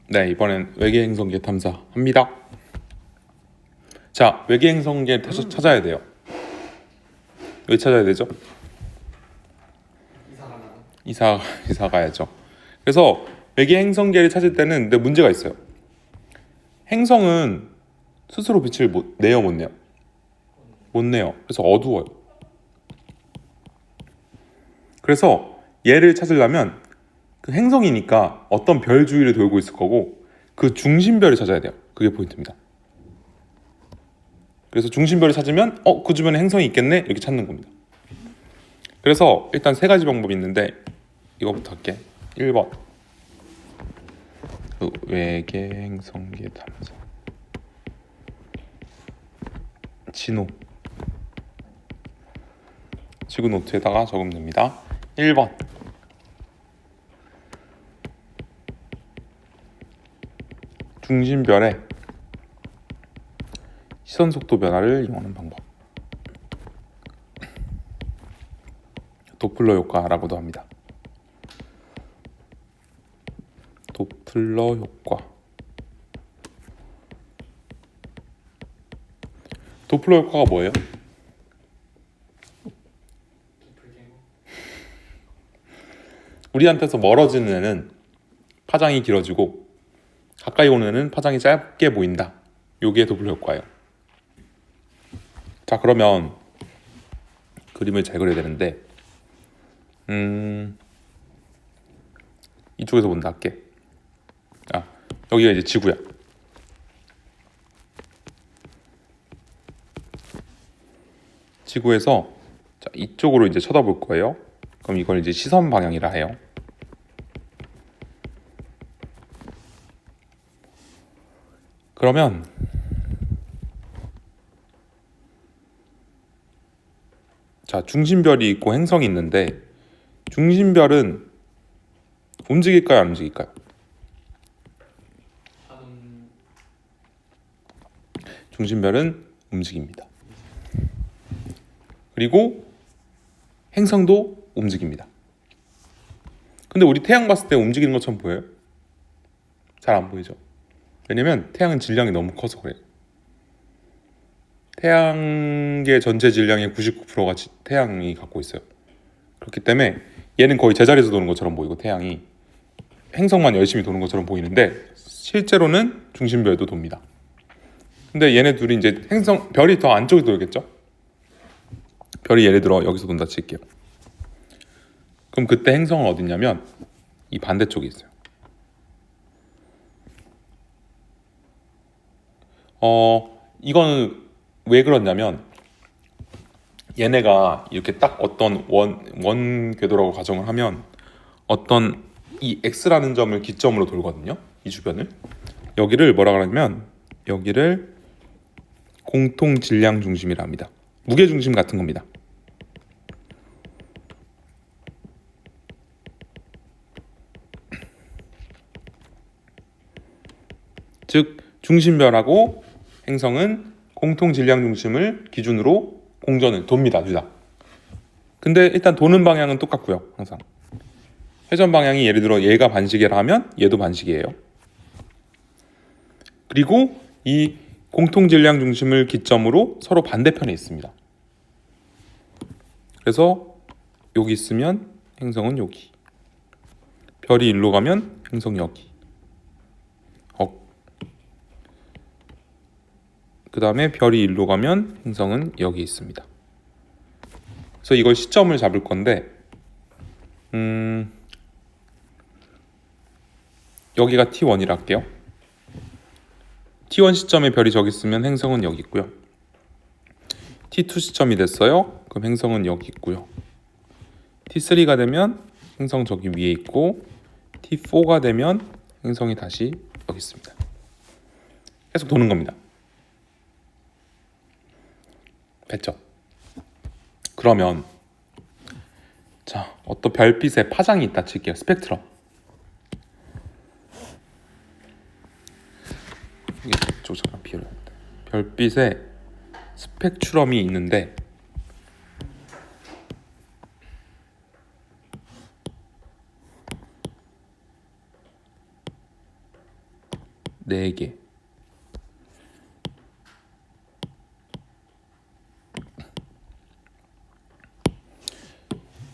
네, 이번엔 외계 행성계 탐사합니다. 자, 외계 행성계 찾아야 돼요. 왜 찾아야 되죠? 이사 가야죠. 그래서 외계 행성계를 찾을 때는 근데 문제가 있어요. 행성은 스스로 빛을 못 내요, 못 내요? 못 내요. 그래서 어두워요. 그래서 얘를 찾으려면 그 행성이니까 어떤 별 주위를 돌고 있을 거고 그 중심별을 찾아야 돼요. 그게 포인트입니다. 그래서 중심별을 찾으면 그 주변에 행성이 있겠네? 이렇게 찾는 겁니다. 그래서 일단 세 가지 방법이 있는데 이거부터 할게. 1번 그 외계 행성계 탐사 진호 지구 노트에다가 적으면 됩니다. 1번 중심별의 시선 속도 변화를 이용하는 방법, 도플러 효과라고도 합니다. 도플러 효과. 도플러 효과가 뭐예요? 우리한테서 멀어지는 애는 파장이 길어지고 가까이 오는 애는 파장이 짧게 보인다. 요게 도플러 효과예요. 자, 그러면 그림을 잘 그려야 되는데 이쪽에서 본다 할게. 여기가 이제 지구야. 지구에서 자, 이쪽으로 이제 쳐다볼 거예요. 그럼 이걸 이제 시선 방향이라 해요. 그러면 자, 중심별이 있고 행성이 있는데 중심별은 움직일까요, 안 움직일까요? 중심별은 움직입니다. 그리고 행성도 움직입니다. 근데 우리 태양 봤을 때 움직이는 것처럼 보여요? 잘 안 보이죠? 왜냐면 태양은 질량이 너무 커서 그래요. 태양계 전체 질량의 99%가 태양이 갖고 있어요. 그렇기 때문에 얘는 거의 제자리에서 도는 것처럼 보이고 태양이 행성만 열심히 도는 것처럼 보이는데 실제로는 중심별도 돕니다. 근데 얘네 둘이 이제 별이 더 안쪽에 돌겠죠? 별이 예를 들어 여기서 돈다 칠게요. 그럼 그때 행성은 어디냐면 이 반대쪽에 있어요. 이거는 왜 그러냐면 얘네가 이렇게 딱 어떤 원 궤도라고 가정을 하면 어떤 이 X라는 점을 기점으로 돌거든요. 이 주변을. 여기를 뭐라 그러냐면 여기를 공통 질량 중심이라 합니다. 무게 중심 같은 겁니다. 즉 중심별하고 행성은 공통 질량 중심을 기준으로 공전을 돕니다. 둘 다. 근데 일단 도는 방향은 똑같고요. 항상 회전 방향이 예를 들어 얘가 반시계라 하면 얘도 반시계예요. 그리고 이 공통 질량 중심을 기점으로 서로 반대편에 있습니다. 그래서 여기 있으면 행성은 여기, 별이 일로 가면 행성이 여기. 그 다음에 별이 일로 가면 행성은 여기 있습니다. 그래서 이걸 시점을 잡을 건데 여기가 T1이라 할게요. T1 시점에 별이 저기 있으면 행성은 여기 있고요. T2 시점이 됐어요. 그럼 행성은 여기 있고요. T3가 되면 행성 저기 위에 있고 T4가 되면 행성이 다시 여기 있습니다. 계속 도는 겁니다. 됐죠? 그러면 자, 어떤 별빛에 파장이 있다 칠게요. 스펙트럼. 이쪽 잠깐 비워야 합니다. 별빛에 스펙트럼이 있는데 4개.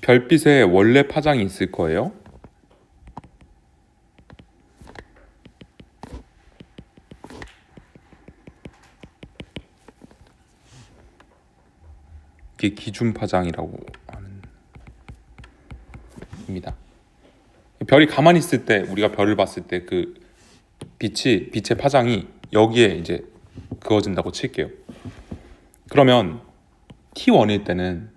별빛에 원래 파장이 있을 거예요. 이게 기준 파장이라고 하는 입니다. 별이 가만히 있을 때, 우리가 별을 봤을 때 그 빛의 파장이 여기에 이제 그어진다고 칠게요. 그러면 T1일 때는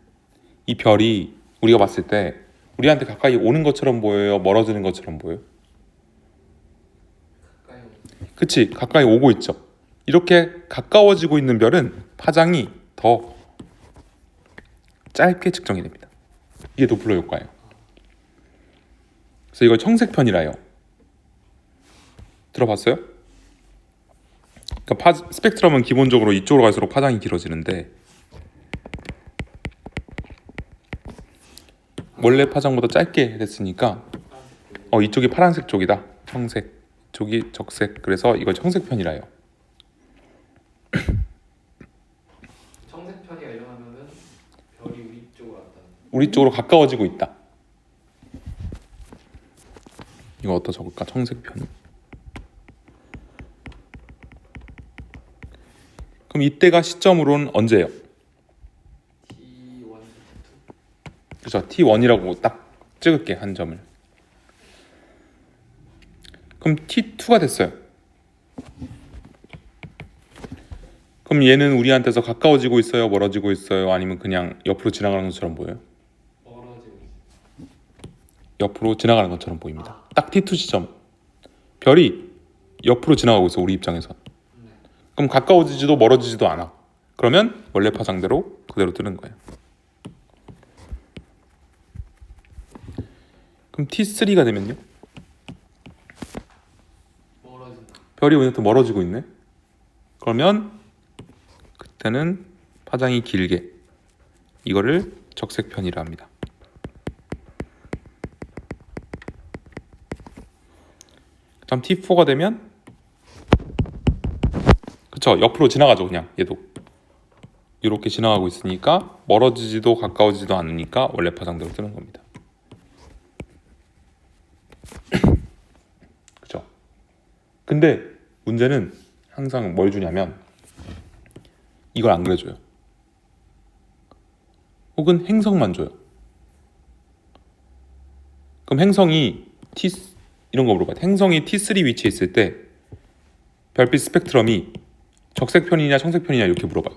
이 별이 우리가 봤을 때 우리한테 가까이 오는 것처럼 보여요? 멀어지는 것처럼 보여요? 그치, 가까이 오고 있죠. 이렇게 가까워지고 있는 별은 파장이 더 짧게 측정이 됩니다. 이게 도플러 효과예요. 그래서 이걸 청색편이라 해요. 들어봤어요? 그러니까 스펙트럼은 기본적으로 이쪽으로 갈수록 파장이 길어지는데 원래 파장보다 짧게 됐으니까 이쪽이 파란색 쪽이다. 청색, 이쪽이 적색. 그래서 이걸 청색편이라 해요. 청색편이 일어나면은 별이 우리 쪽으로 왔다. 우리 쪽으로 가까워지고 있다. 이거 어디다 적을까? 청색편. 그럼 이때가 시점으로는 언제예요? T1, T2. 그렇죠. T1이라고 딱 찍을게, 한 점을. 그럼 T2가 됐어요. 그럼 얘는 우리한테서 가까워지고 있어요? 멀어지고 있어요? 아니면 그냥 옆으로 지나가는 것처럼 보여요? 멀어지고 있어. 옆으로 지나가는 것처럼 보입니다. 딱 T2 시점. 별이 옆으로 지나가고 있어, 우리 입장에서. 네. 그럼 가까워지지도 멀어지지도 않아. 그러면 원래 파장대로 그대로 뜨는 거예요. 그럼 T3가 되면요? 멀어진다. 별이 우리한테 멀어지고 있네. 그러면 그때는 파장이 길게, 이거를 적색편이라 합니다. 그다음 T4가 되면 그쵸, 옆으로 지나가죠. 그냥 얘도 이렇게 지나가고 있으니까 멀어지지도 가까워지지도 않으니까 원래 파장대로 뜨는 겁니다. 그쵸. 근데 문제는 항상 뭘 주냐면 이걸 안 그려줘요. 혹은 행성만 줘요. 그럼 행성이 이런 거 물어봐요. 행성이 T3 위치에 있을 때 별빛 스펙트럼이 적색편이냐 청색편이냐 이렇게 물어봐요.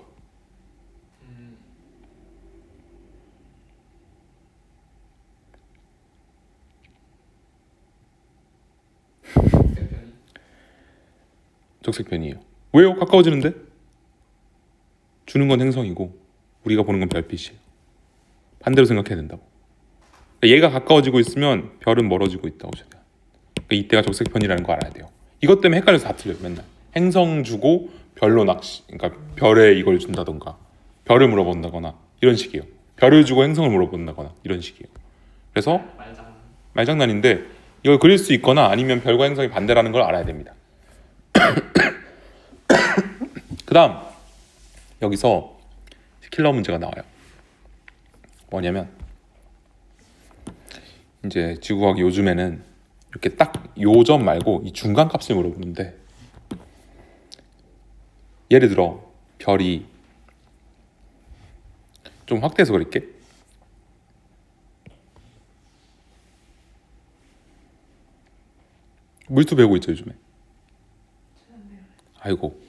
색편이 적색편이에요. 왜요? 가까워지는데? 주는 건 행성이고 우리가 보는 건 별빛이에요. 반대로 생각해야 된다고. 그러니까 얘가 가까워지고 있으면 별은 멀어지고 있다고 저는. 그러니까 이때가 적색편이라는 거 알아야 돼요. 이것 때문에 헷갈려서 다 틀려요. 맨날 행성 주고 별로 낚시, 그러니까 별에 이걸 준다던가 별을 물어본다거나 이런 식이에요. 별을 주고 행성을 물어본다거나 이런 식이에요. 그래서 말장. 말장난인데 이걸 그릴 수 있거나 아니면 별과 행성이 반대라는 걸 알아야 됩니다. 그 다음 여기서 킬러 문제가 나와요. 뭐냐면 이제 지구과학이 요즘에는 이렇게 딱 요 점 말고 이 중간 값을 물어보는데, 예를 들어 별이 좀 확대해서 그릴게. 물투 배우고 있죠 요즘에. 아이고.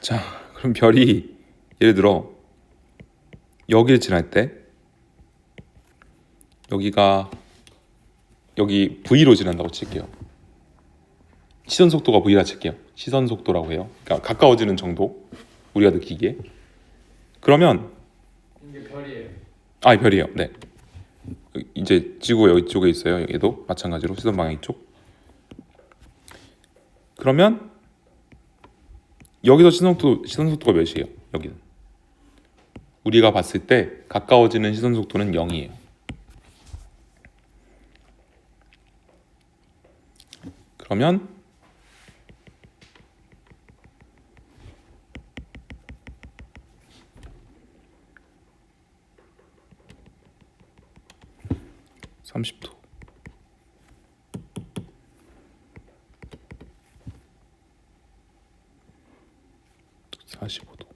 자, 그럼 별이 예를 들어 여기를 지날 때 여기 V로 지난다고 칠게요. 시선 속도가 V라 칠게요. 시선 속도라고 해요. 그러니까 가까워지는 정도, 우리가 느끼기에. 그러면 이게 별이에요. 별이에요. 네. 이제 지구 여기 쪽에 있어요. 얘도 마찬가지로 시선 방향 이쪽. 그러면 여기서 시선 속도가 몇이에요? 여기는 우리가 봤을 때 가까워지는 시선 속도는 0이에요. 그러면 30도. 45도.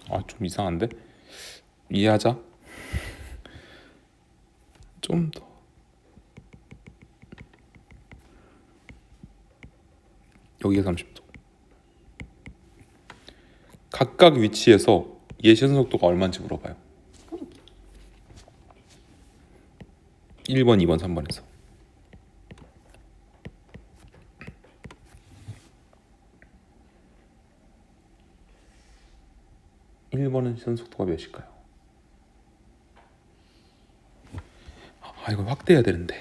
아, 좀 이상한데? 이해하자. 좀 더. 여기가 30도. 각각 위치에서 얘 시선 속도가 얼마인지 물어봐요. 1번, 2번, 3번에서. 일 번은 시선 속도가 몇일까요? 아, 이거 확대해야 되는데.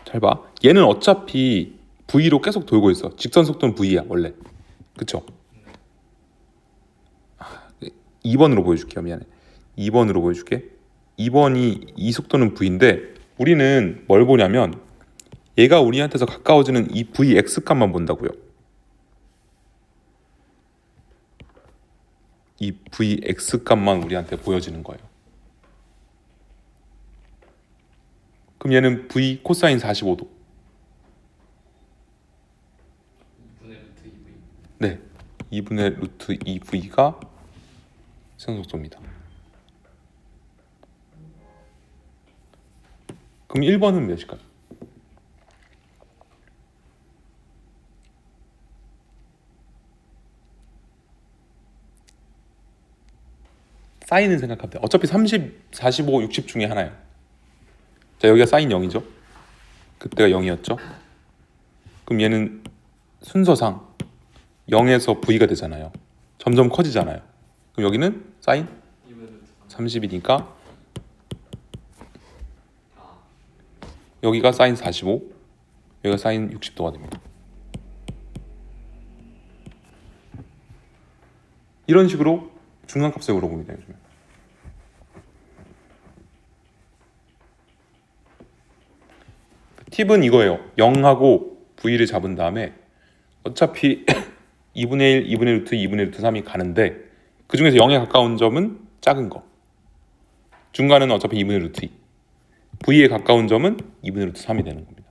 잘 봐. 얘는 어차피 V로 계속 돌고 있어. 직선 속도는 V야 원래. 그쵸? 2번으로 보여줄게요. 미안해. 2번으로 보여줄게. 2번이 이 속도는 V인데 우리는 뭘 보냐면 얘가 우리한테서 가까워지는 이 Vx 값만 본다고요. 이 Vx 값만 우리한테 보여지는 거예요. 그럼 얘는 V 코사인 45도. 2분의 루트 2v. 네, 2분의 루트 2V가 시선 속도입니다. 그럼 1번은 몇일까요? 사인은 생각하면 돼요. 어차피 30, 45, 60 중에 하나예요. 자, 여기가 사인 0이죠. 그때가 0이었죠. 그럼 얘는 순서상 0에서 V가 되잖아요. 점점 커지잖아요. 그럼 여기는 사인 2분의 루트 30이니까 아, 여기가 사인 45, 여기가 사인 60도가 됩니다. 이런 식으로 중간값을 물어봅니다. 요즘에. 팁은 이거예요. 0하고 V를 잡은 다음에 어차피 2분의 1, 2분의 루트, 2분의 루트 3이 가는데 그 중에서 0에 가까운 점은 작은 거. 중간은 어차피 2분의 루트 2. V에 가까운 점은 2분의 루트 3이 되는 겁니다.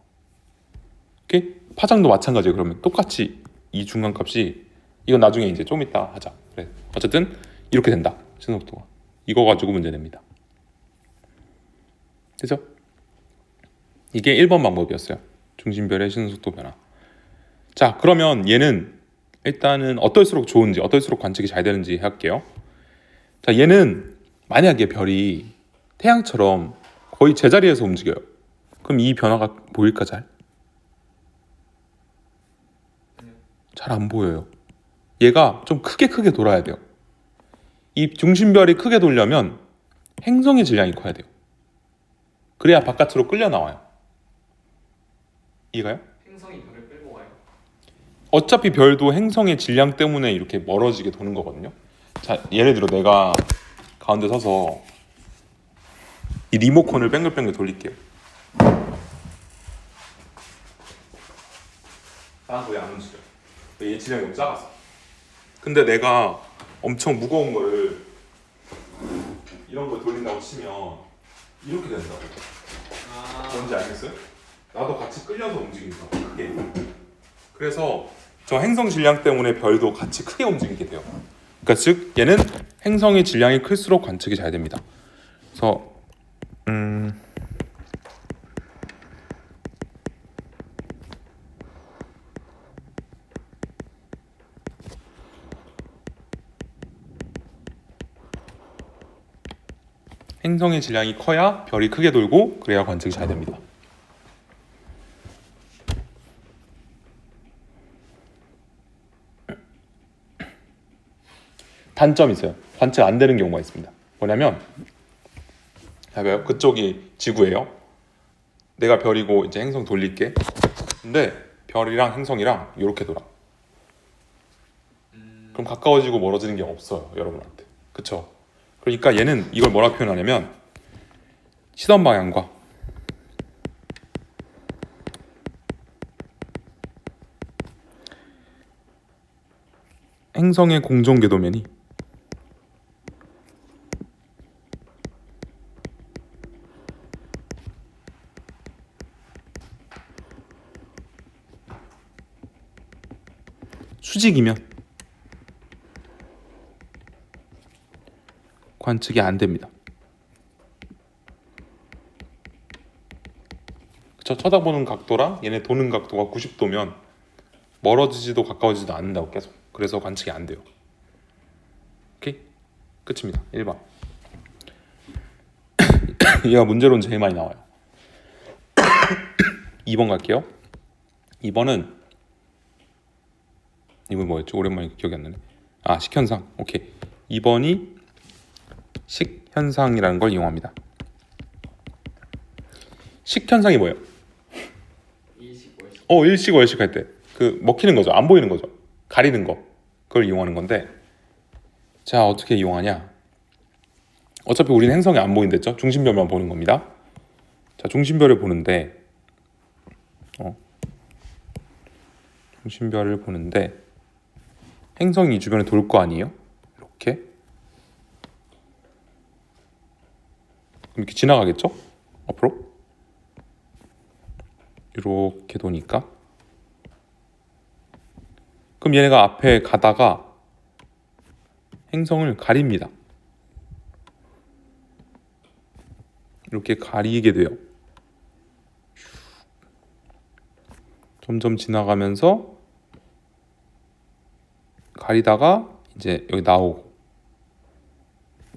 오케이? 파장도 마찬가지예요. 그러면 똑같이 이 중간값이 이건 나중에 이제 좀 이따 하자. 그래. 어쨌든 이렇게 된다. 시선속도가. 이거 가지고 문제 냅니다. 그죠? 이게 1번 방법이었어요. 중심별의 시선속도 변화. 자, 그러면 얘는 일단은 어떨수록 좋은지, 어떨수록 관측이 잘 되는지 할게요. 자, 얘는 만약에 별이 태양처럼 거의 제자리에서 움직여요. 그럼 이 변화가 보일까 잘? 잘 안 보여요. 얘가 좀 크게 돌아야 돼요. 이 중심별이 크게 돌려면 행성의 질량이 커야 돼요. 그래야 바깥으로 끌려 나와요. 이해가요? 행성이 별을 끌고 가요. 어차피 별도 행성의 질량 때문에 이렇게 멀어지게 도는 거거든요. 자, 예를 들어 내가 가운데 서서 이 리모컨을 뱅글뱅글 돌릴게요. 나는 왜안 움직여? 얘 질량이 너무 작아서. 근데 내가 엄청 무거운 거를 이런 걸 돌린다고 치면 이렇게 된다고. 아, 뭔지 알겠어요? 나도 같이 끌려서 움직인다. 크게. 그래서 저 행성 질량 때문에 별도 같이 크게 움직이게 돼요. 그러니까 즉 얘는 행성의 질량이 클수록 관측이 잘 됩니다. 그래서 행성의 질량이 커야 별이 크게 돌고 그래야 관측이 잘 됩니다. 단점이 있어요. 관측 안 되는 경우가 있습니다. 뭐냐면 그쪽이 지구예요. 내가 별이고 이제 행성 돌릴게. 근데 별이랑 행성이랑 이렇게 돌아. 그럼 가까워지고 멀어지는 게 없어요, 여러분한테. 그쵸? 그러니까 얘는 이걸 뭐라 표현하냐면 시선 방향과 행성의 공정 궤도면이 수직이면 관측이 안 됩니다. 그쵸? 쳐다보는 각도랑 얘네 도는 각도가 90도면 멀어지지도 가까워지지도 않는다고 계속. 그래서 관측이 안 돼요. 오케이? 끝입니다. 1번. 얘가 문제로는 제일 많이 나와요. 2번 갈게요. 2번은 이건 뭐였죠? 오랜만에 기억이 안 나네. 아, 식현상. 오케이. 2번이 식현상이라는 걸 이용합니다. 식현상이 뭐예요? 일식 월식. 일식 월식 할 때 그 먹히는 거죠. 안 보이는 거죠. 가리는 거. 그걸 이용하는 건데, 자, 어떻게 이용하냐? 어차피 우리는 행성이 안 보인댔죠? 중심별만 보는 겁니다. 자, 중심별을 보는데 중심별을 보는데 행성이 이 주변에 돌 거 아니에요? 이렇게. 그럼 이렇게 지나가겠죠? 앞으로 이렇게 도니까. 그럼 얘네가 앞에 가다가 행성을 가립니다. 이렇게 가리게 돼요. 점점 지나가면서 가리다가 이제 여기 나오고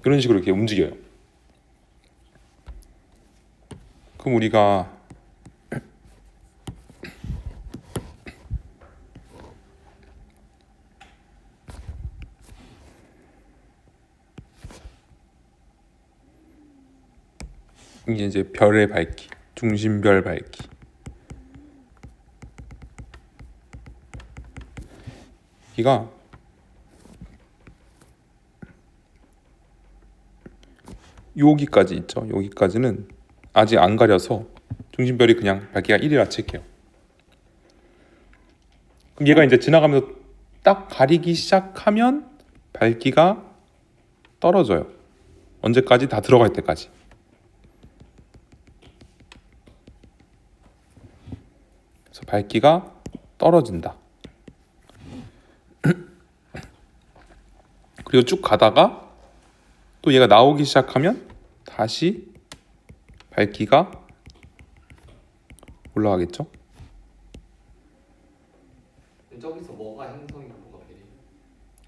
이런 식으로 이렇게 움직여요. 그럼 우리가 이게 이제 별의 밝기, 중심별 밝기. 여기가 여기까지 있죠. 여기까지는 아직 안 가려서 중심별이 그냥 밝기가 1이라 칠게요. 그럼 얘가 이제 지나가면서 딱 가리기 시작하면 밝기가 떨어져요. 언제까지? 다 들어갈 때까지. 그래서 밝기가 떨어진다. 그리고 쭉 가다가 또 얘가 나오기 시작하면 다시 밝기가 올라가겠죠. 저기서 뭐가 행성이고 뭐가 별이에요?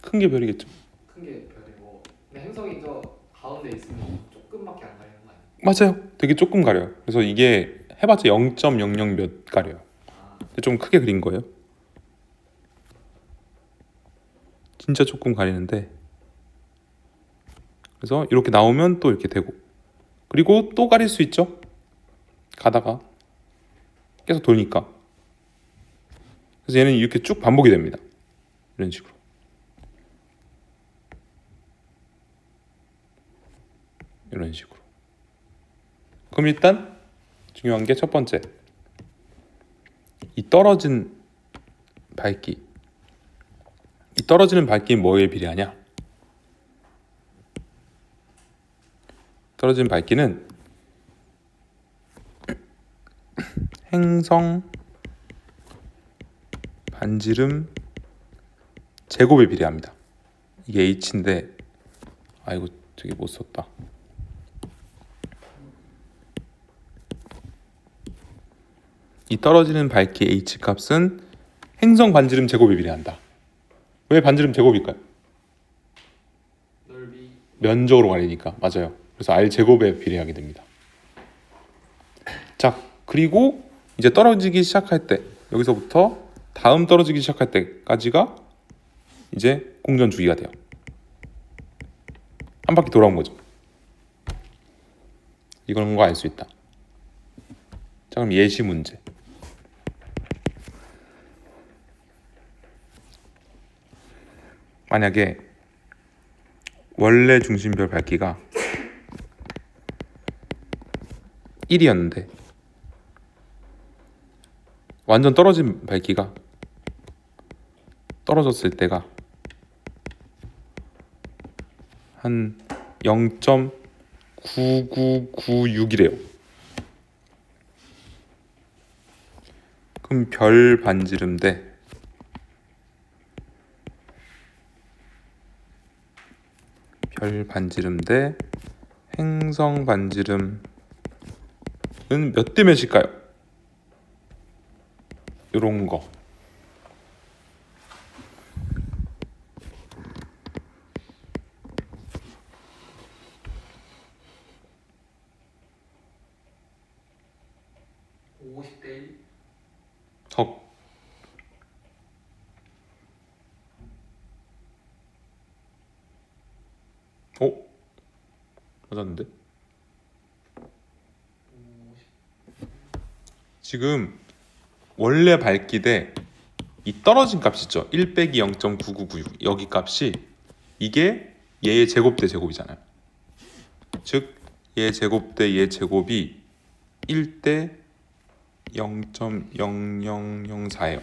큰 게 별이겠죠. 큰 게 별이고. 근데 행성이 저 가운데 있으면 조금밖에 안 가리는 거 아니에요? 맞아요. 되게 조금 가려요. 그래서 이게 해봤자 0.00 몇 가려요. 아, 근데 좀 크게 그린 거예요. 진짜 조금 가리는데, 그래서 이렇게 나오면 또 이렇게 되고, 그리고 또 가릴 수 있죠. 가다가 계속 돌니까. 그래서 얘는 이렇게 쭉 반복이 됩니다. 이런 식으로. 이런 식으로. 그럼 일단 중요한 게 첫 번째, 이 떨어진 밝기. 이 떨어지는 밝기는 뭐에 비례하냐? 떨어지는 밝기는 행성 반지름 제곱에 비례합니다. 이게 h인데, 아이고 되게 못 썼다. 이 떨어지는 밝기 h 값은 행성 반지름 제곱에 비례한다. 왜 반지름 제곱일까요? 넓이. 면적으로 가리니까. 맞아요. 그래서 r 제곱에 비례하게 됩니다. 자, 그리고 이제 떨어지기 시작할 때, 여기서부터 다음 떨어지기 시작할 때까지가 이제 공전 주기가 돼요. 한 바퀴 돌아온 거죠. 이런 거 알 수 있다. 자, 그럼 예시 문제. 만약에 원래 중심별 밝기가 1이었는데 완전 떨어진 밝기가 떨어졌을 때가 한 0.9996이래요. 그럼 별 반지름 대 행성 반지름은 몇 대 몇일까요? 요런 거. 적. 맞았는데? 지금 원래 밝기 대 이 떨어진 값 있죠? 1 빼기 0.9996 여기 값이 이게 얘의 제곱 대 제곱이잖아요. 즉 얘 제곱 대 얘 제곱이 1 대 0.0004예요.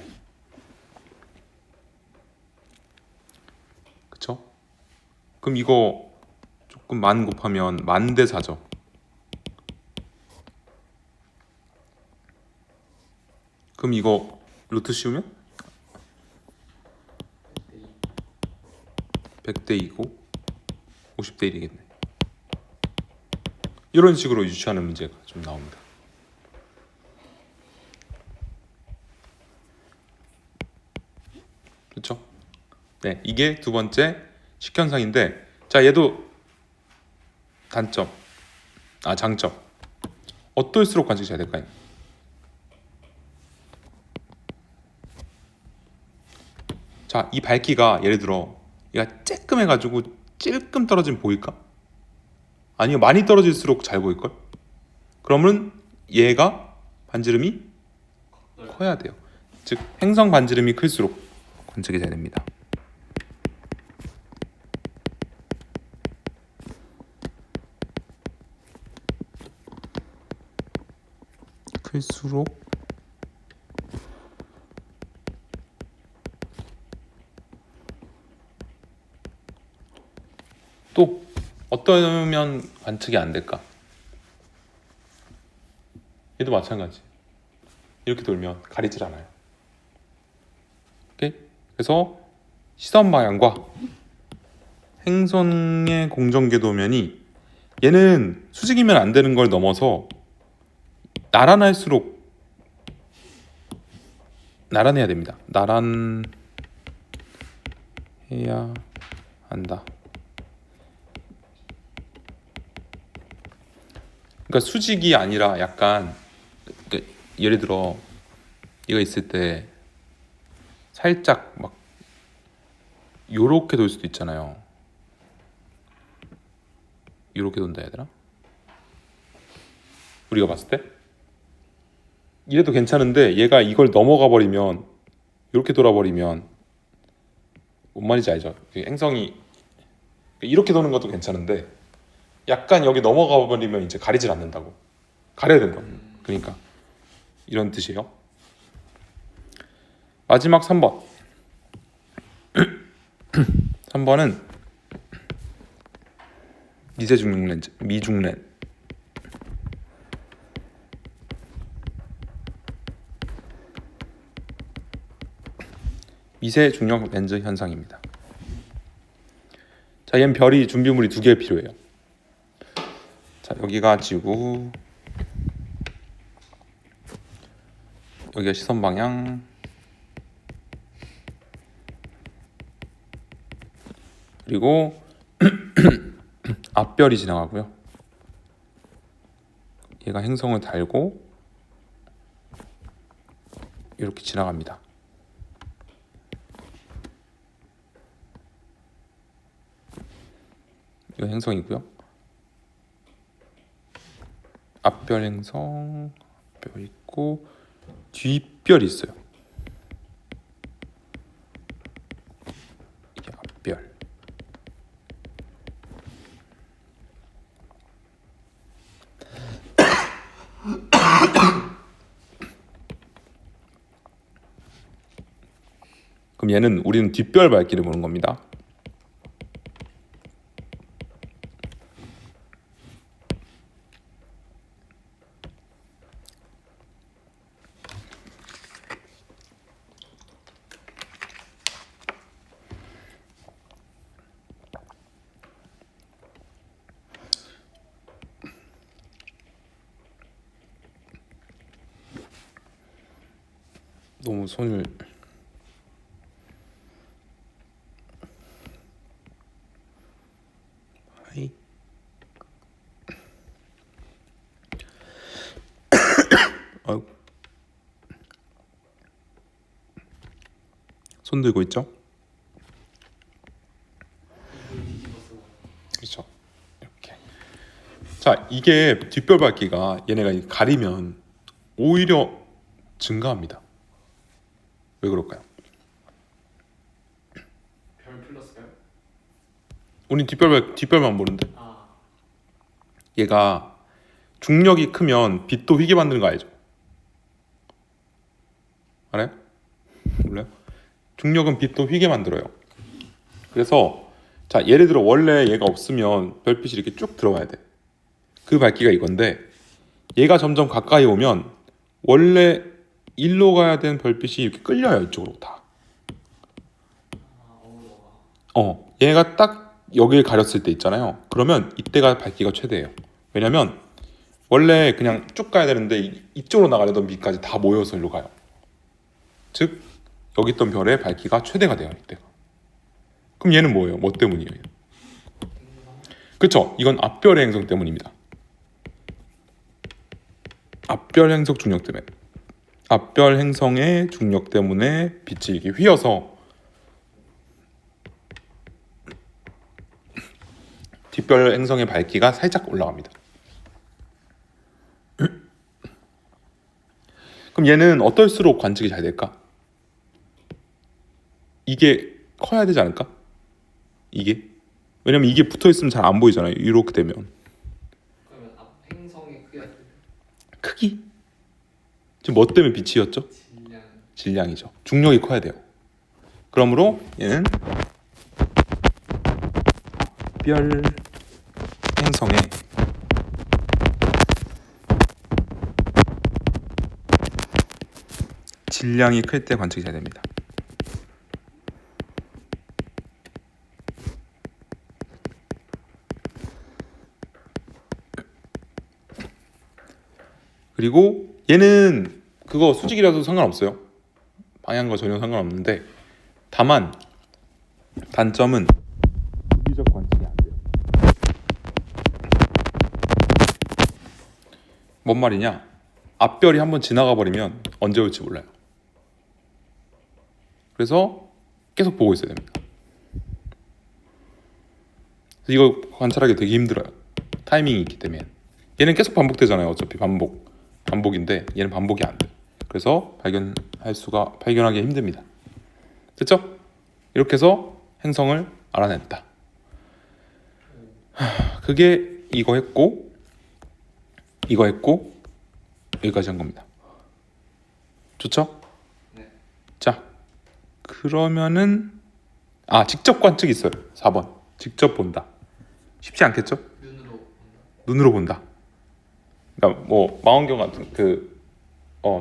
그쵸? 그럼 이거 조금 만 곱하면 만 대 4죠. 그럼 이거 루트 씌우면 100대 2고 50대 1이겠네. 이런 식으로 유추하는 문제가 좀 나옵니다. 그렇죠? 네, 이게 두 번째 식현상인데, 자 얘도 장점. 어떨수록 관측이 잘 될까요? 자, 이 밝기가 예를 들어 얘가 쬐끔해가지고 찔끔 떨어지면 보일까? 아니면 많이 떨어질수록 잘 보일걸? 그러면 얘가 반지름이 커야 돼요. 즉 행성 반지름이 클수록 관측이 잘 됩니다. 클수록 또 어떠면 관측이 안 될까? 얘도 마찬가지. 이렇게 돌면 가리질 않아요. 오케이? 그래서 시선 방향과 행성의 공전궤도면이 얘는 수직이면 안 되는 걸 넘어서 나란할수록 나란해야 됩니다. 나란해야 한다. 그러니까 수직이 아니라 약간 예를 들어 이거 있을 때 살짝 막 요렇게 돌 수도 있잖아요. 요렇게 돈다 해야 되나? 우리가 봤을 때 이래도 괜찮은데 얘가 이걸 넘어가 버리면 이렇게 돌아버리면 뭔 말인지 알죠? 행성이 이렇게 도는 것도 괜찮은데 약간 여기 넘어가 버리면 이제 가리질 않는다고. 가려야 된다. 그러니까 이런 뜻이에요. 마지막 3번. 3번은 미세 중력 렌즈, 미중렌. 미세 중력 렌즈 현상입니다. 자, 얘는 별이 준비물이 2개 필요해요. 자, 여기가 지구, 여기가 시선 방향, 그리고 앞별이 지나가고요. 얘가 행성을 달고 이렇게 지나갑니다. 이거 행성이고요. 앞별 행성, 별 있고 뒷별이 있어요. 이게 앞별. 그럼 얘는 우리는 뒷별 밝기를 보는 겁니다. 너무 손을 하이. 아이고. 손 들고 있죠? 이걸 뒤집었어. 그렇죠. 이렇게. 자, 이게 뒷별 밝기가 얘네가 가리면 오히려 증가합니다. 왜 그럴까요? 별 플러스 별? 우린 뒷별만 보는데 아, 얘가 중력이 크면 빛도 휘게 만드는 거 알죠? 알아요? 몰라요? 중력은 빛도 휘게 만들어요. 그래서 자, 예를 들어 원래 얘가 없으면 별빛이 이렇게 쭉 들어와야 돼. 그 밝기가 이건데 얘가 점점 가까이 오면 원래 일로 가야 되는 별빛이 이렇게 끌려요, 이쪽으로 다. 얘가 딱 여길 가렸을 때 있잖아요. 그러면 이때가 밝기가 최대예요. 왜냐면 원래 그냥 쭉 가야 되는데 이쪽으로 나가려던 빛까지 다 모여서 일로 가요. 즉 여기 있던 별의 밝기가 최대가 돼요, 이때가. 그럼 얘는 뭐예요? 뭐 때문이에요? 그렇죠? 이건 앞별의 행성 때문입니다. 앞별 행성 중력 때문에. 앞별 행성의 중력 때문에 빛이 이렇게 휘어서 뒷별 행성의 밝기가 살짝 올라갑니다. 그럼 얘는 어떨수록 관측이 잘 될까? 이게 커야 되지 않을까? 이게? 왜냐면 이게 붙어있으면 잘 안 보이잖아요, 이렇게 되면. 그러면 앞 행성의 크기가 크기? 지금 뭐 때문에 빛이었죠? 질량. 질량이죠. 중력이 커야 돼요. 그러므로 얘는 앞별 행성의 질량이 클 때 관측이 잘 됩니다. 그리고 얘는 그거 수직이라도 상관없어요. 방향과 전혀 상관없는데 다만 단점은 유기적 관측이 안 돼요. 뭔 말이냐? 앞별이 한번 지나가 버리면 언제 올지 몰라요. 그래서 계속 보고 있어야 됩니다. 그래서 이거 관찰하기 되게 힘들어요. 타이밍이 있기 때문에. 얘는 계속 반복되잖아요. 어차피 반복인데 얘는 반복이 안 돼. 그래서 발견하기 힘듭니다. 됐죠? 이렇게 해서 행성을 알아냈다. 그게 이거 했고 여기까지 한 겁니다. 좋죠? 네. 자, 그러면은 직접 관측이 있어요. 4번. 직접 본다. 쉽지 않겠죠? 눈으로 본다. 눈으로 본다. 그러니까 뭐 망원경 같은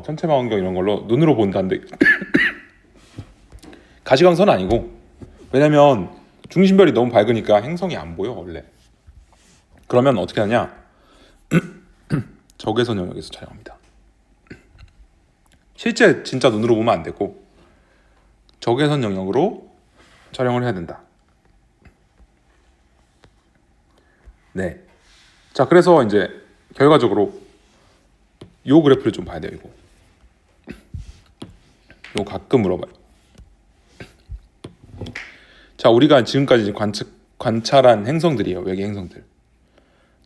천체 망원경 이런 걸로 눈으로 본다는데 가시광선은 아니고, 왜냐면 중심별이 너무 밝으니까 행성이 안 보여 원래. 그러면 어떻게 하냐? 적외선 영역에서 촬영합니다. 실제 진짜 눈으로 보면 안 되고 적외선 영역으로 촬영을 해야 된다. 네. 자, 그래서 이제 결과적으로 요 그래프를 좀 봐야 돼요. 이거 가끔 물어봐요. 자, 우리가 지금까지 관찰한 행성들이에요. 외계 행성들.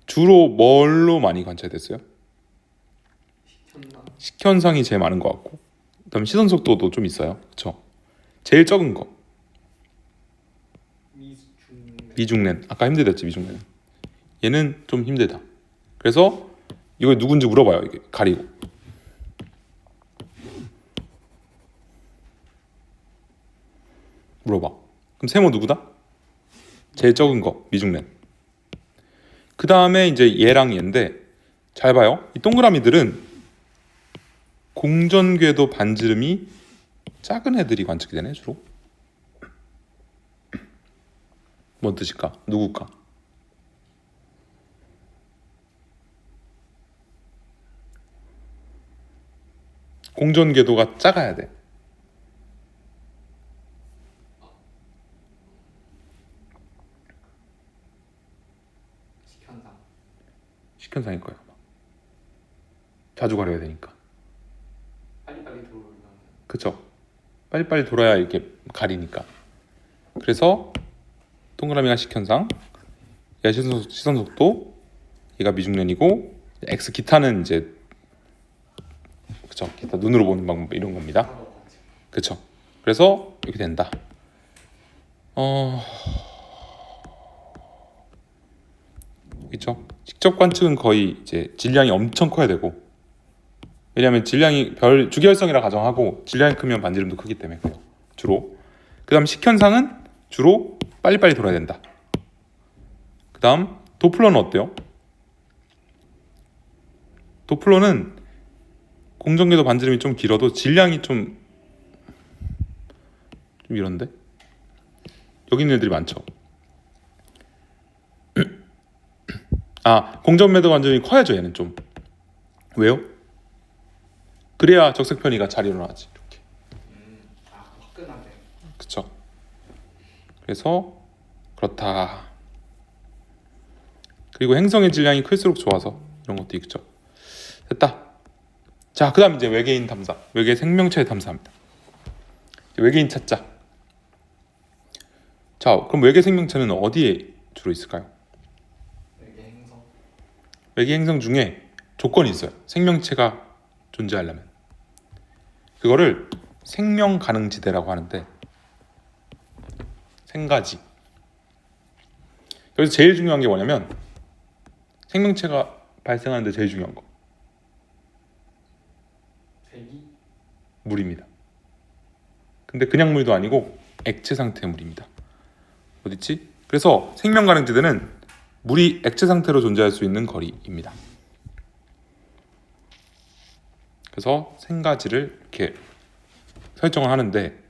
주로 뭘로 많이 관찰됐어요? 식현상. 식현상이 제일 많은 것 같고, 그다음에 시선 속도도 좀 있어요. 그렇죠? 제일 적은 거 미중랜. 아까 힘들댔지, 미중랜. 얘는 좀 힘들다. 그래서 이걸 누군지 물어봐요. 이게 가리고. 물어봐. 그럼 세모 누구다? 제일 적은 거 미중랜. 그 다음에 이제 얘랑 얘인데 잘 봐요. 이 동그라미들은 공전궤도 반지름이 작은 애들이 관측이 되네 주로. 뭔 뜻일까? 누굴까? 공전궤도가 작아야 돼. 식현상일 거예요. 아마. 자주 가려야 되니까. 빨리빨리 들어오면 그쵸? 빨리빨리 돌아야 이렇게 가리니까. 그래서 동그라미가 식현상, 얘가 시선 속도, 얘가 미중년이고 x 기타는 이제 그쵸? 기타 눈으로 보는 방법 이런 겁니다. 바로 관측. 그쵸? 그래서 이렇게 된다. 그쵸? 직접 관측은 거의 이제 질량이 엄청 커야 되고, 왜냐하면 질량이 별 주기혈성이라 가정하고 질량이 크면 반지름도 크기 때문에 그래요. 주로. 그다음 식현상은 주로 빨리빨리 돌아야 된다. 그다음 도플러는 어때요? 도플러는 공전궤도 반지름이 좀 길어도 질량이 좀 이런데 여기 있는 애들이 많죠. 공전궤도 반지름이 커야죠. 얘는 좀. 왜요? 그래야 적색 편의가 잘 일어나지. 이렇게. 화끈하게. 그쵸? 그래서 그렇다. 그리고 행성의 질량이 클수록 좋아서 이런 것도 있죠. 됐다. 자, 그다음 이제 외계인 탐사, 외계 생명체 탐사합니다. 외계인 찾자. 자, 그럼 외계 생명체는 어디에 주로 있을까요? 외계 행성. 외계 행성 중에 조건이 있어요. 생명체가 존재하려면 그거를 생명 가능 지대라고 하는데 생가지. 여기서 제일 중요한 게 뭐냐면 생명체가 발생하는데 제일 중요한 거 대기. 물입니다. 근데 그냥 물도 아니고 액체 상태의 물입니다. 어딨지? 그래서 생명 가능 지대는 물이 액체 상태로 존재할 수 있는 거리입니다. 그래서 생가지를 이렇게 설정을 하는데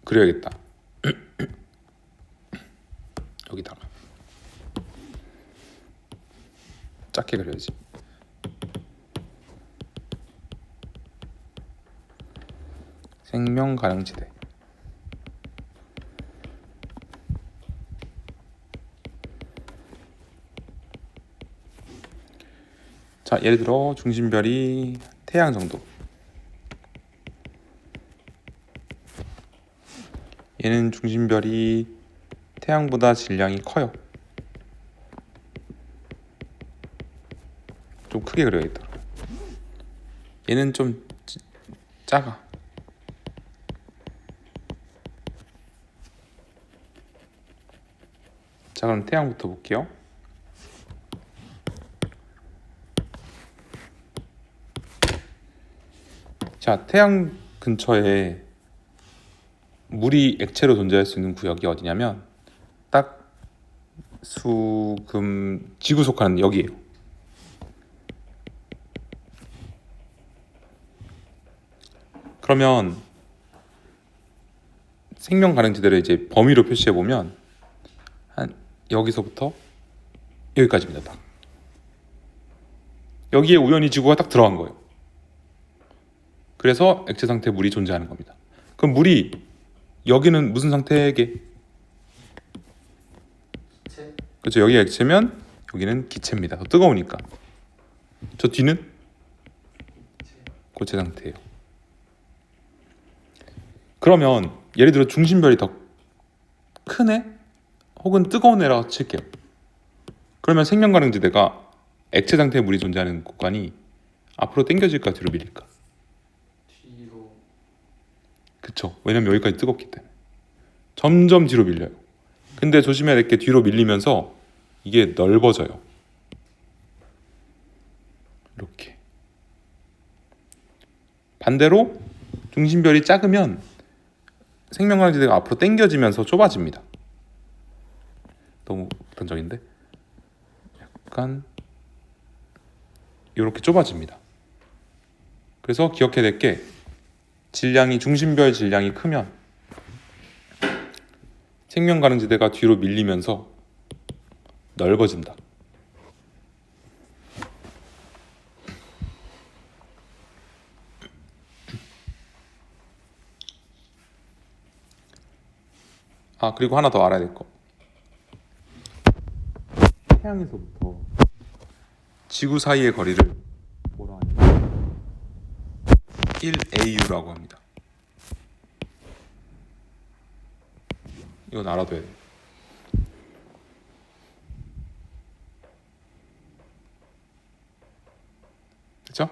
그래야겠다. 여기다가 작게 그려야지. 생명 가능 지대. 자, 예를 들어 중심별이 태양 정도. 얘는 중심별이 태양보다 질량이 커요. 좀 크게 그려야겠다. 얘는 좀 작아. 자, 그럼 태양부터 볼게요. 자, 태양 근처에 물이 액체로 존재할 수 있는 구역이 어디냐면 딱 지구 속하는 여기예요. 그러면 생명 가능 지대를 이제 범위로 표시해 보면 한 여기서부터 여기까지입니다. 딱. 여기에 우연히 지구가 딱 들어간 거예요. 그래서 액체 상태 물이 존재하는 겁니다. 그럼 물이 여기는 무슨 상태게? 기체. 그렇죠. 여기가 액체면 여기는 기체입니다. 더 뜨거우니까. 저 뒤는 기체. 고체 상태예요. 그러면 예를 들어 중심별이 더 큰 애 혹은 뜨거운 애라고 칠게요. 그러면 생명 가능 지대가 액체 상태의 물이 존재하는 구간이 앞으로 당겨질까 뒤로 밀릴까? 뒤로. 그쵸. 왜냐면 여기까지 뜨겁기 때문에 점점 뒤로 밀려요. 근데 조심해야 될 게 뒤로 밀리면서 이게 넓어져요. 이렇게. 반대로 중심별이 작으면 생명광지대가 앞으로 당겨지면서 좁아집니다. 너무 단적인데? 약간 이렇게 좁아집니다. 그래서 기억해야 될 게 중심별 질량이 크면 생명 가능지대가 뒤로 밀리면서 넓어진다. 그리고 하나 더 알아야 될 거. 태양에서부터 지구 사이의 거리를 뭐라 하냐면 1AU라고 합니다. 이건 알아둬야 돼요. 그렇죠?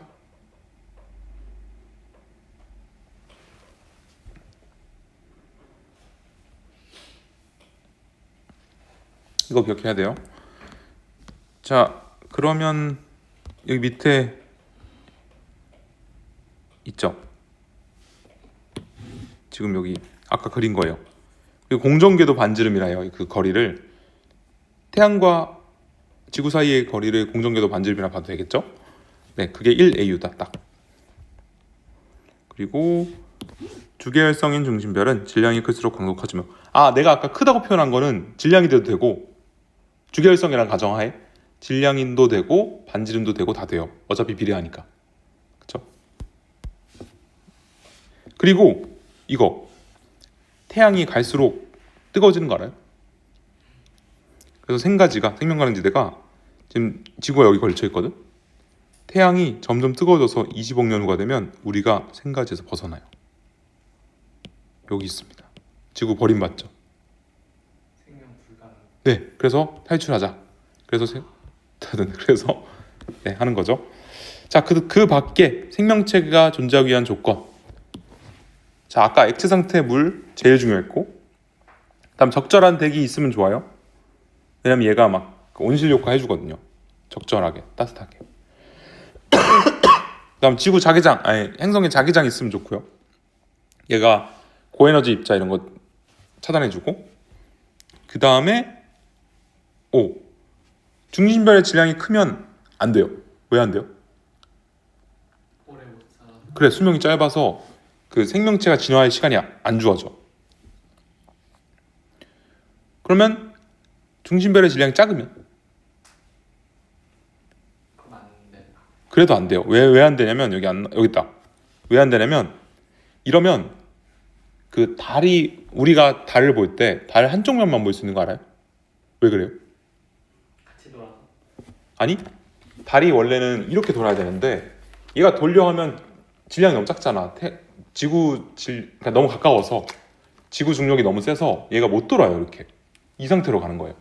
이거 기억해야 돼요. 자, 그러면 여기 밑에 있죠? 지금 여기 아까 그린 거예요. 그리고 공전궤도 반지름이라요. 그 거리를 태양과 지구 사이의 거리를 공전궤도 반지름이라 봐도 되겠죠? 네, 그게 1AU다 딱. 그리고 주계열성인 중심별은 질량이 클수록 강도가 커지며, 내가 아까 크다고 표현한 거는 질량이 돼도 되고 주계열성이라는 가정하에 질량인도 되고 반지름도 되고 다 돼요. 어차피 비례하니까. 그렇죠? 그리고 이거 태양이 갈수록 뜨거워지는 거 알아요? 그래서 생가지가 생명가능지대가 지금 지구가 여기 걸쳐 있거든. 태양이 점점 뜨거워져서 20억 년 후가 되면 우리가 생가지에서 벗어나요. 여기 있습니다. 지구 버림받죠. 생명 불가능. 네, 그래서 탈출하자. 그래서 네, 하는 거죠. 자, 그 밖에 생명체가 존재하기 위한 조건. 자, 아까 액체 상태 물 제일 중요했고, 그다음 적절한 대기 있으면 좋아요. 왜냐면 얘가 막 온실 효과 해주거든요. 적절하게 따뜻하게. 그다음 지구 자기장, 행성에 자기장 있으면 좋고요. 얘가 고에너지 입자 이런 거 차단해주고, 그 다음에 중심별의 질량이 크면 안 돼요. 왜 안 돼요? 오래 못 살아. 그래, 수명이 짧아서 그 생명체가 진화할 시간이 안 주어져. 그러면 중심별의 질량이 작으면 그럼 안 돼. 그래도 안 돼요. 왜 안 되냐면 여기 있다. 왜 안 되냐면 이러면 그 달이 우리가 달을 볼 때 달 한쪽 면만 볼 수 있는 거 알아요? 왜 그래요? 같이 돌아서. 아니, 달이 원래는 이렇게 돌아야 되는데 얘가 돌려 하면 질량이 너무 작잖아. 그러니까 너무 가까워서 지구 중력이 너무 세서 얘가 못 돌아요. 이렇게 이 상태로 가는 거예요.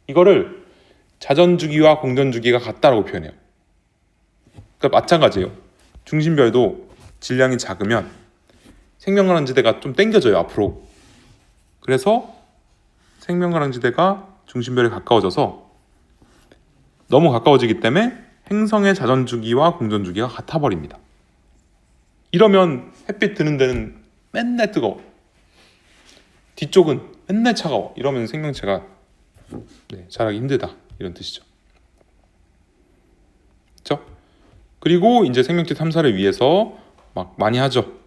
이거를 자전주기와 공전주기가 같다라고 표현해요. 그러니까 마찬가지예요. 중심별도 질량이 작으면 생명가능지대가 좀 당겨져요, 앞으로. 그래서 생명가능지대가 중심별에 가까워져서 너무 가까워지기 때문에 행성의 자전주기와 공전주기가 같아버립니다. 이러면 햇빛 드는 데는 맨날 뜨거워. 뒤쪽은 맨날 차가워. 이러면 생명체가 자라기 힘들다. 이런 뜻이죠. 그렇죠? 그리고 이제 생명체 탐사를 위해서 막 많이 하죠.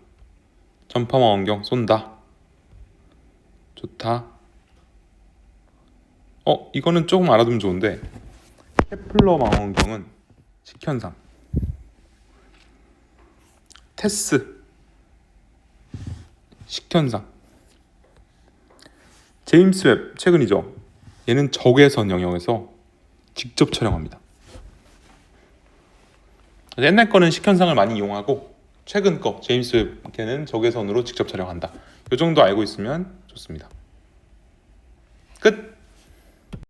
전파망원경 쏜다. 좋다. 이거는 조금 알아두면 좋은데 케플러 망원경은 식현상, 테스 식현상, 제임스 웹 최근이죠. 얘는 적외선 영역에서 직접 촬영합니다. 옛날 거는 식현상을 많이 이용하고 최근 거 제임스 웹 걔는 적외선으로 직접 촬영한다. 이 정도 알고 있으면 좋습니다.